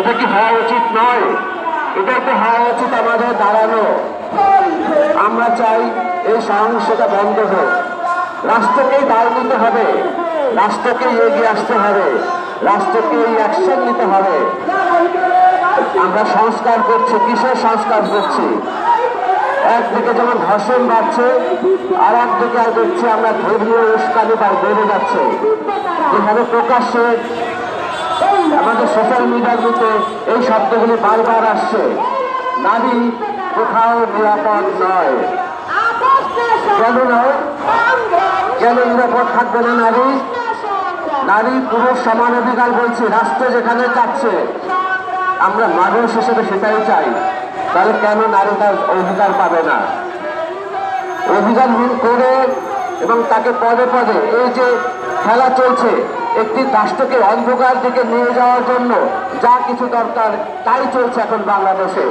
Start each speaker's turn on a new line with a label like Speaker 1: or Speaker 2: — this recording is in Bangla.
Speaker 1: এটা কি হওয়া উচিত নয়? এটা তো হওয়া উচিত আমাদের দাঁড়ানো। আমরা চাই এই সহিংসতা বন্ধ হোক। রাষ্ট্রকেই দায় নিতে হবে, রাষ্ট্রকেই এগিয়ে আসতে হবে, রাষ্ট্রকেই অ্যাকশন নিতে হবে। আমরা সংস্কার করছি, কিসের সংস্কার করছি? একদিকে যেমন ধর্ষণ বাড়ছে, আর একদিকে দেখছি আমরা ধর্মীয় উস্কানি বেড়ে যাচ্ছে। যেখানে প্রকাশ্যে আমাদের সোশ্যাল মিডিয়ার মধ্যে এই শব্দগুলি বারবার আসছে, নারী কোথাও নিরাপদ নয়। কেন নয়? কেন নিরাপদ থাকবে না নারী? নারী পুরুষ সমান অধিকার বলছি, রাষ্ট্র যেখানে চাচ্ছে, আমরা মানুষ হিসেবে সেটাই চাই। তাহলে কেন নারী তার অধিকার পাবে না? অধিকারহীন করে এবং তাকে পদে পদে এই যে খেলা চলছে, একটি রাষ্ট্রকে অন্ধকার দিকে নিয়ে যাওয়ার জন্য যা কিছু দরকার তাই চলছে এখন বাংলাদেশে।